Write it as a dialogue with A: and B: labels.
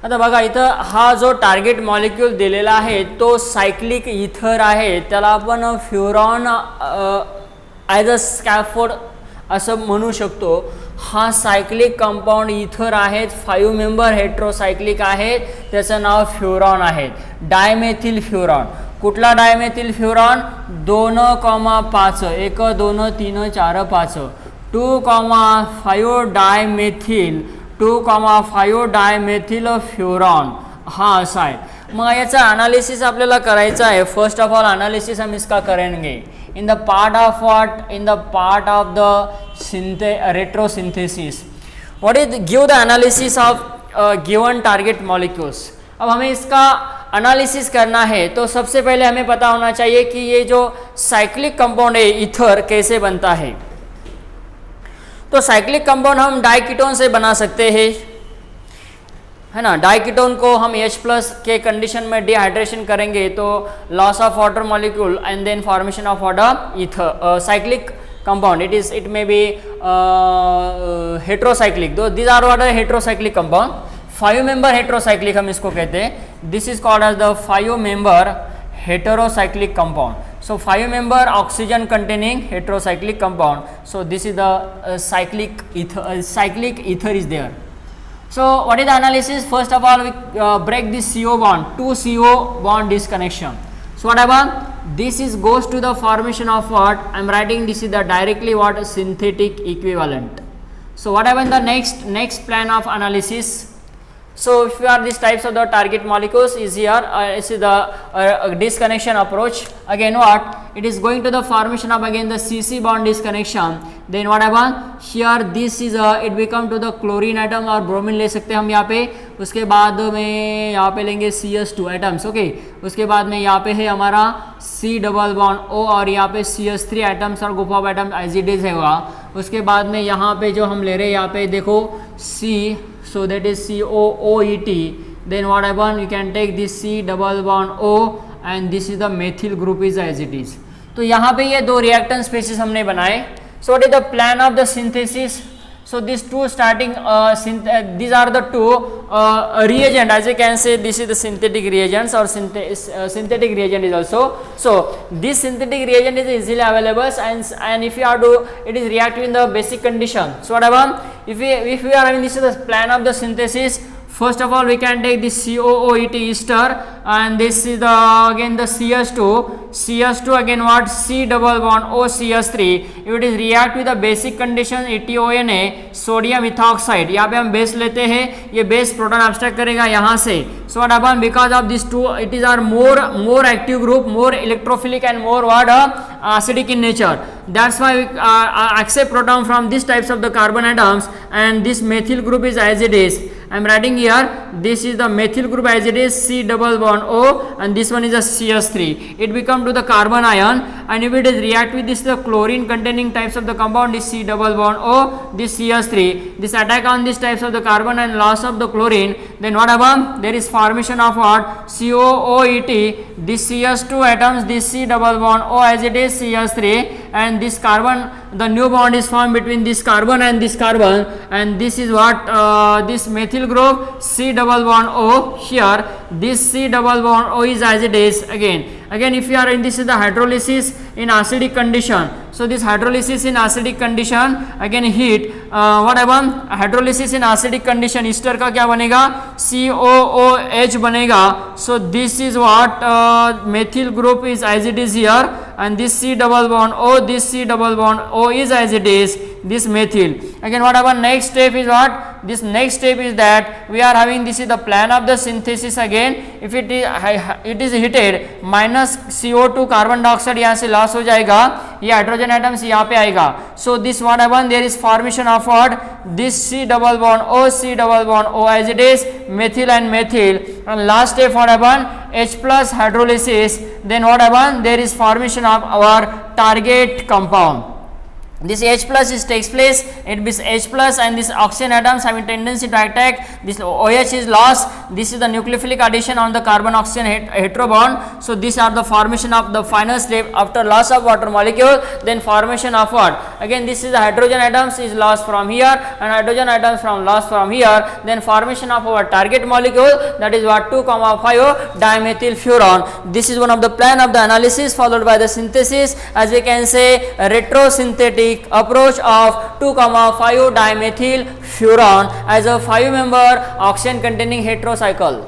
A: आता बघा इथं हा जो टार्गेट मॉलिक्यूल दिलेला आहे तो सायक्लिक इथर आहे, त्याला आपण फ्युरॉन ॲज अ स्कॅफोल्ड असं म्हणू शकतो. हा सायक्लिक कंपाऊंड इथर आहेत, 5 मेंबर हेट्रोसायक्लिक आहेत, त्याचं नाव फ्युरॉन आहे, डायमेथिल फ्युरॉन. कुठला डायमेथिल फ्युरॉन? 2,5 1 2 3 4 5 2,5 डायमेथिल 2,5 डायमेथिल फ्युरॉन हा असा आहे. मग याचा अनालिसिस आपल्याला करायचा आहे. फर्स्ट ऑफ ऑल अनालिसिस हम इसका करेंगे in the part of what, in the part of the retrosynthesis. What is give the analysis of given target molecules. अब हमें इसका एनालिसिस करना है तो सबसे पहले हमें पता होना चाहिए कि ये जो साइक्लिक कंपाउंड है इथर कैसे बनता है. तो साइक्लिक कंपाउंड हम डाइकीटोन से बना सकते हैं, है ना. डाइकीटोन को हम H+ के कंडीशन में डिहाइड्रेशन करेंगे तो loss of water molecule and then formation of water either cyclic compound. It may be heterocyclic. Though these are water heterocyclic compound. 5 member heterocyclic हम इसको कहते हैं. This is called as the 5 member heterocyclic compound. So 5 member oxygen containing heterocyclic compound. So this is the cyclic ether is there. So what is the analysis? First of all we break this CO bond, 2 CO bond disconnection. So what happen? This is goes to the formation of what? I am writing this is the directly what synthetic equivalent. So what happen the next plan of analysis? So if you are these types of the target molecules is here, this is the disconnection approach. Again what? It is going to the formation of again the CC bond disconnection. Then what happen? Here this is it become to the chlorine atom और bromine ले सकते हैं हम यहाँ पे. उसके बाद में यहाँ पे लेंगे CS2 atoms. ओके उसके बाद में यहाँ पे है हमारा C डबल बॉन्ड O और यहाँ पे CS3 atoms और group of atom as it is होगा. उसके बाद में यहाँ पे जो हम ले रहे हैं यहाँ पे देखो C, so that is COOET. Then what happen? You can take this C double bond O and this is the methyl group is as it is. तो यहाँ पे ये 2 reactant species हमने बनाए. So what is the plan of the synthesis? So these two starting these are the 2 reagent, as you can say this is the synthetic reagents or synthetic reagent is also. So this synthetic reagent is easily available and if you are to it is reactive in the basic condition. So what happen? If we are having this is the plan of the synthesis. First of all we can take this COOET ester and this is the again the CS2 again what? C double bond O CS3. if it is react with the basic condition ETONA sodium ethoxide. यहाँ पे हम base लेते हैं, ये base proton abstract करेगा यहाँ से. So what happen? Because of this 2 it is are more active group, more electrophilic and more what acidic in nature. That's why we accept proton from these types of the carbon atoms and this methyl group is as it is. I am writing here this is the methyl group as it is C double bond O and this one is a CS3. It become to the carbon ion and if it is react with this the chlorine containing types of the compound is C double bond O, this CS3, this attack on these types of the carbon and loss of the chlorine, then what happen? There is formation of what? COOET, this CS2 atoms, this C double bond O as it is CS3 and this carbon, the new bond is formed between this carbon and this carbon and this is what this methyl group C double bond O. Here this C double bond O is as it is. Again if you are in this is the hydrolysis in acidic condition. So this hydrolysis in acidic condition again heat what happen? Hydrolysis in acidic condition ester का क्या बनेगा? COOH बनेगा. So this is what methyl group is as it is here and this C double bond O, this C double bond O is as it is, this methyl. Again what happen? Next step is what? This next step is that we are having this is the plan of the synthesis. Again if it is heated minus CO2 carbon dioxide यहाँ से loss हो जाएगा, ये hydrogen atoms यहाँ पे आएगा. So this what happen? There is formation of what? This C double bond O, C double bond O as it is, methyl and methyl and last step what happen? H+ hydrolysis. Then what happen? There is formation of our target compound. this H plus is takes place, it is H plus and this oxygen atoms having tendency to attack, this OH is lost, this is the nucleophilic addition on the carbon oxygen hetero bond. So these are the formation of the final step after loss of water molecule, then formation of what, again this is the hydrogen atoms is lost from here and hydrogen atoms from lost from here, then formation of our target molecule, that is what 2,5 dimethylfuran. This is one of the plan of the analysis followed by the synthesis, as we can say retrosynthetic approach of 2,5 dimethylfuran as a 5-member oxygen containing heterocycle.